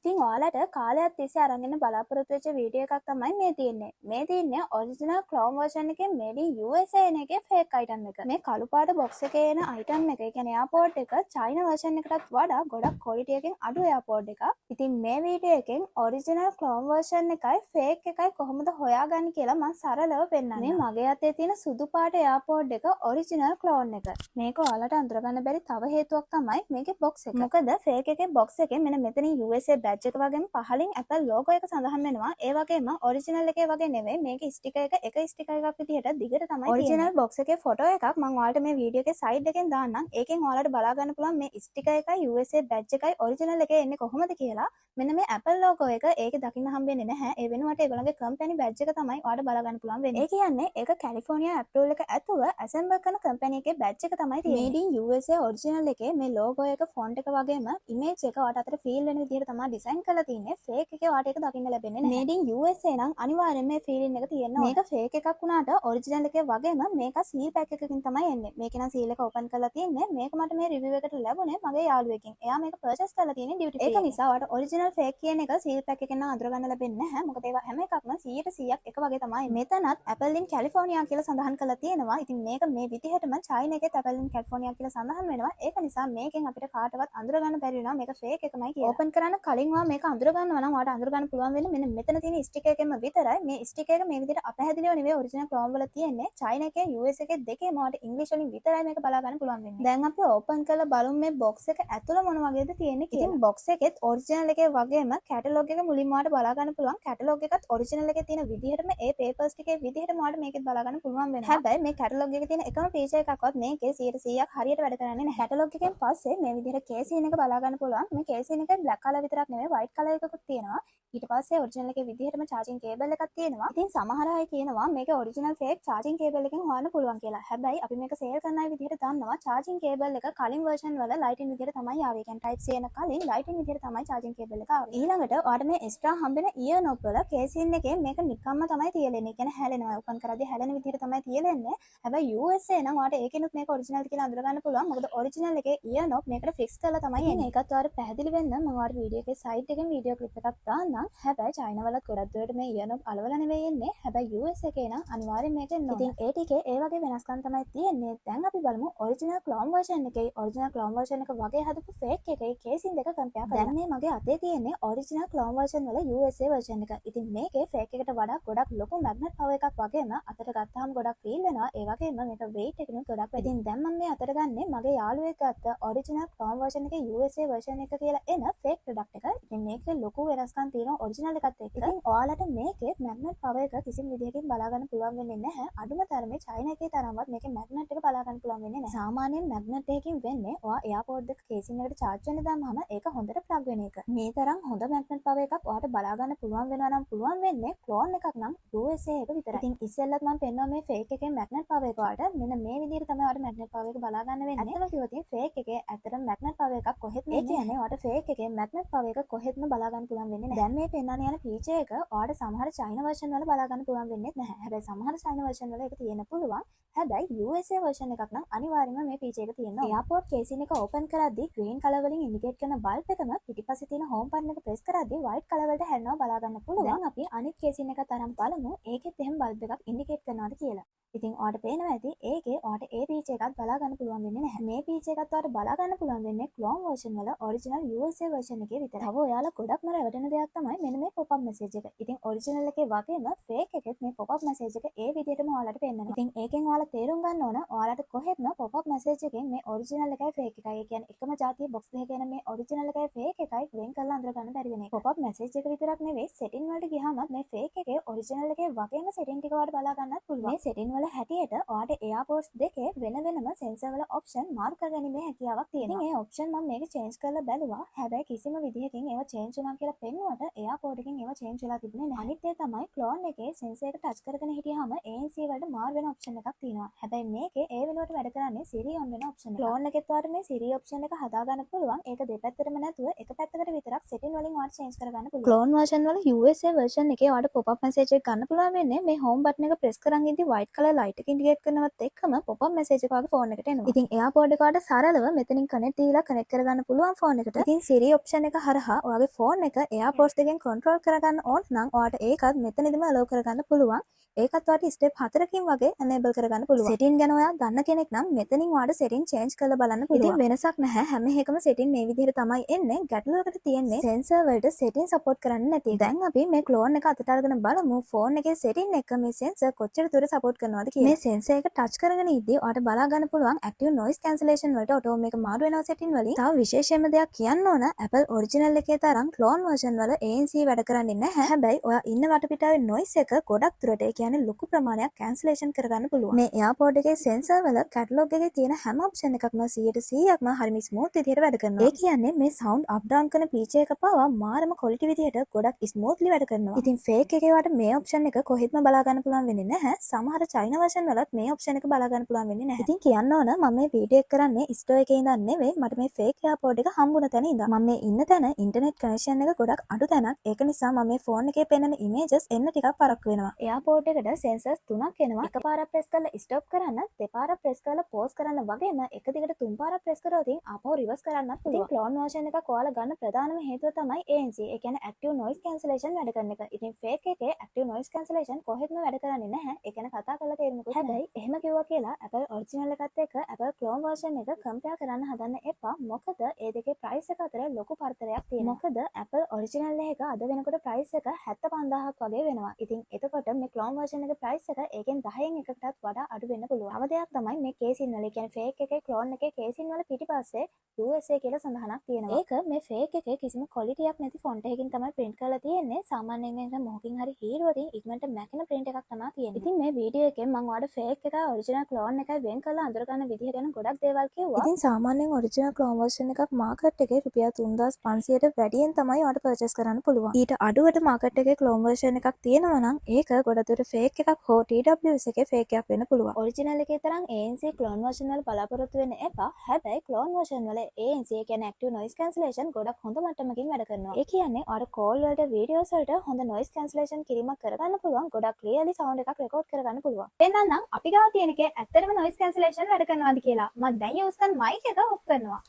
ඉතින් ඔයාලට කාලයක් තිස්සේ අරන් ඉන්න බලාපොරොත්තු වෙච්ච වීඩියෝ එකක් තමයි මේ තියෙන්නේ. මේ තියෙන්නේ ඔරිජිනල් ක්ලෝන් වර්ෂන් එකේ made in USA එන එකේ ෆේක් අයිටම් එක. මේ කළු පාට බොක්ස් එකේ එන අයිටම් එක, ඒ කියන්නේ එයාපෝඩ් එක චයිනා වර්ෂන් එකටත් වඩා ගොඩක් ක්වොලිටි එකෙන් අඩු එයාපෝඩ් එකක්. ඉතින් මේ වීඩියෝ එකෙන් ඔරිජිනල් ක්ලෝන් වර්ෂන් එකයි ෆේක් එකයි කොහොමද හොයාගන්නේ කියලා මම සරලව පෙන්නන්නම්. මේ මගේ අතේ තියෙන සුදු පාට එයාපෝඩ් එක ඔරිජිනල් ක්ලෝන් එක. මේක ඔයාලට අඳුරගන්න බැරි තව හේතුවක් තමයි මේකේ බොක්ස් එක. මොකද ෆේක් එකේ බොක්ස් එකේ මෙන්න මෙතනින් USA බැජ් එක වගේම පහලින් Apple logo එක සඳහන් වෙනවා. ඒ වගේම ඔරිජිනල් එකේ වගේ නෙවෙයි මේකේ ස්ටිකර් එක ස්ටිකර් එකක් විදිහට දිගට තමයි තියෙන්නේ. ඔරිජිනල් බොක්ස් එකේ ෆොටෝ එකක් මම ඔයාලට මේ වීඩියෝ එකේ සයිඩ් එකෙන් දාන්නම්. ඒකෙන් ඔයාලට බලා ගන්න පුළුවන් මේ ස්ටිකර් එකයි USA බැජ් එකයි ඔරිජිනල් එකේ එන්නේ කොහොමද කියලා. මෙන්න මේ Apple logo එක ඒකේ දකින්න හම්බෙන්නේ නැහැ. ඒ වෙනුවට ඒගොල්ලන්ගේ කම්පැනි බැජ් එක තමයි ඔයාලට බලා ගන්න පුළුවන් වෙන්නේ. ඒ කියන්නේ ඒක කැලිෆෝනියා ඇප්‍රූවල් එක ඇතුව ඇසෙම්බල් කරන කම්පැනි එකේ බැජ් එක තමයි තියෙන්නේ. made in USA ඔරිජිනල් එකේ මේ logo එක ෆොන්ට් එක වගේම ඉමේජ් එක ඔයාලට අතට ෆීල් වෙන විදිහට තමයි ඩිසයින් කරලා තියෙන්නේ. ෆේක් එකේ ඔයාලට ඒක දකින්න ලැබෙන්නේ නැහැ. made in USA නම් අනිවාර්යයෙන්ම මේ ෆීලින් එක තියෙනවා. මේක ෆේක් එකක් වුණාට ඔරිජිනල් එකේ වගේම මේක සීල් පැක් එකකින් තමයි එන්නේ. මේක නම් සීල් එක ඕපන් කරලා තියෙන්නේ. මේක මට මේ රිවිව් එකට ලැබුණේ මගේ යාළුවෙක්ගෙන්. එයා මේක පර්චේස් කරලා තියෙන්නේ ඩියුටි ෆ්‍රී. ඒක නිසා ඔයාලට ඔරිජිනල් ෆේක් කියන එක සීල් පැක් එකෙන් නම් අඳුර ගන්න ලැබෙන්නේ නැහැ. මොකද ඒවා හැම එකක්ම 100%ක් එක වගේ තමයි. මෙතනත් Apple in California කියලා සඳහන් කරලා තියෙනවා. ඉතින් මේක මේ විදිහටම චයිනා එකේ Apple in California කියලා සඳහන් වෙනවා. ඒක නිසා මේකෙන් අපිට කාටවත් අඳුර ගන්න බැරි වෙනවා මේක ෆේක් එකමයි කියලා. ඕපන් කරන්න කලින් මේක අඳුර ගන්නවා නම් ඔයාලට අඳුර ගන්න පුළුවන් වෙන්නේ මෙන්න මෙතන තියෙන ස්ටිකර් එකෙන්ම විතරයි. මේ ස්ටිකර් එක මේ විදිහට අපහැදිලිව නෙවෙයි ඔරිජිනල් ක්‍රෝම් වල තියෙන්නේ. චයිනා එකේ US එකේ දෙකේම ඔයාලට ඉංග්‍රීසි වලින් විතරයි මේක බලා ගන්න පුළුවන් වෙන්නේ. දැන් අපි ඕපන් කරලා බලමු මේ බොක්ස් එක ඇතුළ මොන වගේද තියෙන්නේ කියලා. ඉතින් බොක්ස් එකෙත් ඔරිජිනල් එකේ වගේම කැටලොග් එක මුලින්ම ඔයාලට බලා ගන්න පුළුවන්. කැටලොග් එකත් ඔරිජිනල් එකේ තියෙන විදිහටම ඒ පේපර්ස් ටිකේ විදිහටම ඔයාලට මේකෙත් බලා ගන්න පුළුවන් වෙනවා. හැබැයි මේ කැටලොග් එකේ තියෙන එකම ෆීචර් එකක්වත් මේකේ 100%ක් හරියට වැඩ කරන්නේ නැහැ. කැටලොග් එකෙන් පස්සේ මේ විදිහට කේසින් එක බලා ගන්න පුළුවන්. මේ කේසින් එකේ බ්ලැක් කලර් විතරක් නෙවෙයි වයිට් කලර් එකකුත් තියෙනවා. ඊට පස්සේ ඔරිජිනල් එකේ විදිහටම charging cable එකක් තියෙනවා. ඉතින් සමහර අය කියනවා මේකේ ඔරිජිනල් fake charging cable එකෙන් හොයන්න පුළුවන් කියලා. හැබැයි අපි මේක සේල් කරන අය විදිහට දන්නවා charging cable එක කලින් version වල lighting විදිහට තමයි ආවේ. කියන්නේ type C එන කලින් lighting විදිහට තමයි charging cable එක ආවේ. ඊළඟට ඔයාලට මේ extra හම්බෙන ear knob වල කේසින් එකේ මේක නිකම්ම තමයි තියලෙන්නේ. කියන්නේ හැලෙනවා. open කරද්දී හැලෙන විදිහට තමයි තියලෙන්නේ. හැබැයි USA නම් ඔයාලට ඒකෙනුත් මේක ඔරිජිනල් කියලා අඳුර ගන්න පුළුවන්. මොකද ඔරිජිනල් එකේ ear knob මේකට fix කරලා තමයි එන්නේ. ඒකත් ඔයාලට පැහැදිලි වෙන්න මම ඔයාලට වීඩියෝ එකේ site එකෙන් වීඩියෝ clip එකක් දාන්නම්. හැබැයි චයිනා වලත් ගොඩක් දුරට මේ ear knob අලවලා නෙවෙයි එන්නේ. හැබැයි US එකේ නම් අනිවාර්යෙන් මේක එන්න ඕන. ඉතින් ඒ ටිකේ ඒ වගේ වෙනස්කම් තමයි තියෙන්නේ. දැන් අපි බලමු ඔරිජිනල් ක්ලෝන් version එකේ ඔරිජිනල් ක්ලෝන් version එක වගේ හදපු fake එකේ කේසින් දෙක compare කරලා. දැන් මේ මගේ අතේ තියෙන්නේ ඔරිජිනල් ක්ලෝන් version වල USA version එක. ඉතින් මේකේ fake එකට වඩා ගොඩක් ලොකු magnet power එකක් වගේම අතට ගත්තාම ගොඩක් feel වෙනවා. ඒ වගේම මේක weight එකකින් ගොඩක් වැඩි. ඉතින් දැන් මම මේ අතට ගන්නේ මගේ යාළුවෙක් ගත්ත ඔරිජිනල් ක්ලෝන් version එකේ USA version එක කියලා එන fake product එක. ඉතින් මේකේ ලොකු වෙනස්කම් තියෙනවා ඔරිජිනල් එකත් එක්ක. ඉතින් ඔයාලට මේකේ magnet power එක කිසිම විදිහකින් බලා ගන්න පුළුවන් වෙන්නේ නැහැ. අඩුම තරමේ චයිනා එකේ තරම්වත් මේකේ magnet එක බලා ගන්න පුළුවන් වෙන්නේ නැහැ. සාමාන්‍යයෙන් magnet එකකින් වෙන්නේ ඔයා එයාපෝඩ් එක කේසින් එකට charge වෙන්න දාමම ඒක හොඳට plug වෙන එක. මේ තරම් හොඳ magnet power එකක් ඔයාලට බලා ගන්න පුළුවන් වෙනවා නම් පුළුවන් වෙන්නේ ක්ලෝන් එකක් නම් USA එක විතරයි. ඉතින් ඉස්සෙල්ලත් මම පෙන්නුවා මේ fake එකේ magnet power එක ඔයාලට මෙන්න මේ විදිහට තමයි ඔයාලට magnet power එක බලා ගන්න වෙන්නේ. ඇත්තම කිව්වොත් fake එකේ ඇත්තටම magnet power එකක් කොහෙත්ම ඒ කියන්නේ ඔයාලට fake එකේ magnet power එක කොහෙත්ම බලා ගන්න පුළුවන් වෙන්නේ නැහැ. දැන් මේ පෙන්වන්න යන feature එක ඔයාලට සමහර China version වල බලා ගන්න පුළුවන් වෙන්නේ නැහැ. හැබැයි සමහර China version වල ඒක තියෙන්න පුළුවන්. හැබැයි USA version එකක් නම් අනිවාර්යයෙන්ම මේ feature එක තියෙනවා. එයාපෝඩ් කේසින් එක open කරද්දී green color වලින් indicate කරන bulb එකම පිටිපස්සේ තියෙන home button එක press කරද්දී white color වලට හැරෙනවා බලා ගන්න පුළුවන්. දැන් අපි අනිත් කේසින් එක තරම් බලමු ඒකෙත් එහෙම bulb එකක් indicate කරනවාද කියලා. ඉතින් ඔයාලට පේනවා ඇති ඒකේ ඔයාලට ඒ feature එකත් බලා ගන්න පුළුවන් වෙන්නේ නැහැ. මේ feature එකත් ඔයාලට බලා ගන්න පුළුවන් වෙන්නේ clone version වල original USA version එකේ විතරයි. තව ඔයාලා ගොඩක්ම රැවටෙන දෙයක් තමයි මෙන්න මේ pop up message එක. ඉතින් original එකේ වගේම fake එකෙත් මේ pop up message එක ඒ විදිහටම ඔයාලට පෙන්නනවා. ඉතින් ඒකෙන් ඔයාලා තේරුම් ගන්න ඕන ඔයාලට කොහෙත්ම pop up message එකෙන් මේ original එකයි fake එකයි. ඒ කියන්නේ එකම જાතිය box දෙකක එන මේ original එකයි fake එකයි වෙන් කරලා අඳුර ගන්න බැරි වෙන එක. pop up message එක විතරක් නෙවෙයි setting වලට ගියාමත් මේ fake එකේ original එකේ වගේම setting ටික ඔයාලට බලා ගන්නත් පුළුවන්. මේ setting වල හැටියට ඔයාලට AirPods දෙකේ වෙන වෙනම sensor වල option mark කරගැනීමේ හැකියාවක් තියෙනවා. ඉතින් ඒ option මම මේක change කරලා බැලුවා. හැබැයි කිසිම විදිහකින් ඒවා change වුණා කියලා පෙන්නුවට AirPod එකෙන් ඒවා change වෙලා තිබුණේ නැහැ. අනිත් එක තමයි clone එකේ sensor එක touch කරගෙන හිටියාම ANC වලට මාර වෙන option එකක් තියෙනවා. හැබැයි මේකේ ඒ වෙනුවට වැඩ කරන්නේ Siri on වෙන option එක. clone එකෙත් ඔයාලට මේ Siri option එක හදා ගන්න පුළුවන්. ඒක දෙපැත්තටම නැතුව එක පැත්තකට විතරක් setting වලින් ඔයාලට change කරගන්න පුළුවන්. clone version වල USA version එකේ ඔයාලට pop up message එක ගන්න පුළුවන් වෙන්නේ මේ home button එක press කරන් ඉඳි white color light එක indicate කරනවත් එක්කම pop up message එක වගේ phone එකට එනවා. ඉතින් AirPod එකට සරලව මෙතනින් connect දීලා connect කරගන්න පුළුවන් phone එකට. ඉතින් Siri option එක හරහා ඔයාගේ ෆෝන් එක එයාපෝඩ්ස් එකෙන් කන්ට්‍රෝල් කරගන්න ඕන නම් ඔයාට ඒකත් මෙතනදිම allow කරගන්න පුළුවන්. ඒකත් ඔයාට ස්ටෙප් 4කින් වගේ enable කරගන්න පුළුවන්. setting ගැන ඔයා දන්න කෙනෙක් නම් මෙතනින් ඔයාට setting change කරලා බලන්න පුළුවන්. ඉතින් වෙනසක් නැහැ. හැම එකම setting මේ විදිහට තමයි එන්නේ. ගැටලුවකට තියෙන්නේ sensor වලට setting support කරන්නේ නැති. දැන් අපි මේ clone එක අතට අරගෙන බලමු ෆෝන් එකේ setting එක මේ sensor කොච්චර දුර support කරනවද කියලා. මේ sensor එක touch කරගෙන ඉද්දී ඔයාට බලා ගන්න පුළුවන් active noise cancellation වලට auto මේක මාරු වෙනවා setting වලින්. තව විශේෂයෙන්ම දෙයක් කියන්න ඕන Apple original එකේ තරම් clone version වල ANC වැඩ කරන්නේ නැහැ. හැබැයි ඔයා ඉන්න වටපිටාවේ noise එක ගොඩක් දුරට ඒ කියන්නේ ලොකු ප්‍රමාණයක් cancellation කරගන්න පුළුවන්. මේ AirPod එකේ sensor වල catalog එකේ තියෙන හැම option එකක්ම 100%ක්ම හරිම smooth විදිහට වැඩ කරනවා. ඒ කියන්නේ මේ sound up down කරන feature එක පවා මාරම quality විදිහට ගොඩක් smoothly වැඩ කරනවා. ඉතින් fake එකේ වට මේ option එක කොහෙත්ම බලා ගන්න පුළුවන් වෙන්නේ නැහැ. සමහර China version වලත් මේ option එක බලා ගන්න පුළුවන් වෙන්නේ නැහැ. ඉතින් කියන්න ඕන මම මේ වීඩියෝ එක කරන්නේ store එකේ ඉඳන් නෙවෙයි මට මේ fake AirPod එක හම්බුන තැන ඉඳන්. මම මේ ඉන්න තැන internet connection එක ගොඩක් අඩු තැනක්. ඒක නිසා මම මේ phone එකේ පෙන්නන images එන්න ටිකක් පරක්කු වෙනවා. AirPod එකට sensors 3ක් එනවා. එකපාරක් press කරලා stop කරන්න, දෙපාරක් press කරලා pause කරන්න වගේම එක දිගට තුන් පාරක් press කරලා තින් ආපහු reverse කරන්නත් පුළුවන්. ඉතින් clone version එකක් ඔයාලා ගන්න ප්‍රධානම හේතුව තමයි ANC. ඒ කියන්නේ active noise cancellation වැඩ කරන එක. ඉතින් fake එකේ active noise cancellation කොහෙත්ම වැඩ කරන්නේ නැහැ. ඒ කියන්නේ කතා කරලා තේරුමකුත් නැහැ. හැබැයි එහෙම කිව්වා කියලා Apple original එකත් එක්ක Apple clone version එක compare කරන්න හදන්න එපා. මොකද ඒ දෙකේ price එක අතර ලොකු පරතරයක් තියෙනවා. මොකද Apple original එක අද වෙනකොට price එක 75000ක් වගේ වෙනවා. ඉතින් එතකොට මේ clone version එකේ price එක ඒකෙන් 10න් එකකටත් වඩා අඩු වෙන්න පුළුවන්. තව දෙයක් තමයි මේ casing වල. ඒ කියන්නේ fake එකේ clone එකේ casing වල පිටිපස්සේ USA කියලා සඳහනක් තියෙනවා. ඒක මේ fake එකේ කිසිම quality එකක් නැති font එකකින් තමයි print කරලා තියෙන්නේ. සාමාන්‍යයෙන් එක මොකකින් හරි හීරුවකින් ඉක්මනට මැකෙන print එකක් තමයි තියෙන්නේ. ඉතින් මේ වීඩියෝ එකෙන් මම ඔයාලට fake එක original clone එකයි වෙන් කරලා අඳුර ගන්න විදිහ ගැන ගොඩක් දේවල් කිව්වා. ඉතින් සාමාන්‍යයෙන් original clone version එකක් market එකේ රුපියල් 3500ට වැඩියෙන් තමයි ඔයාලට purchase කරන්න පුළුවන්. ඊට අඩුවට market එකේ clone version එකක් තියෙනවා නම් ඒක ගොඩදුර fake එකක් හෝ TWS එකේ fake එකක් වෙන්න පුළුවන්. original එකේ තරම් ANC clone version වල බලාපොරොත්තු වෙන්න එපා. හැබැයි clone version වල ANC ඒ කියන්නේ active noise cancellation ගොඩක් හොඳ මට්ටමකින් වැඩ කරනවා. ඒ කියන්නේ අර call වලට videos වලට හොඳ noise cancellation කිරීමක් කරගන්න පුළුවන්. ගොඩක් clearly sound එකක් record කරගන්න පුළුවන්. එහෙනම් අපි ගාව තියෙන එකේ ඇත්තටම noise cancellation වැඩ කරනවාද කියලා මම දැන් use කරන mic එක off කරනවා.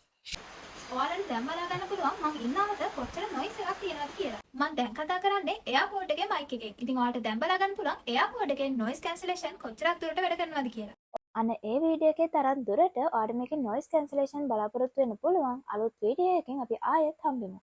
ඔයාලට දැන් බලා ගන්න පුළුවන් මම ඉන්නවට කොච්චර noise එකක් තියෙනවද කියලා. මම දැන් කතා කරන්නේ AirPod එකේ mic එකෙන්. ඉතින් ඔයාලට දැන් බලා ගන්න පුළුවන් AirPod එකේ noise cancellation කොච්චරක් දුරට වැඩ කරනවද කියලා. අන්න ඒ වීඩියෝ එකේ තරම් දුරට ඔයාලට මේකේ noise cancellation බලාපොරොත්තු වෙන්න පුළුවන්. අලුත් වීඩියෝ එකකින් අපි ආයෙත් හම්බෙමු.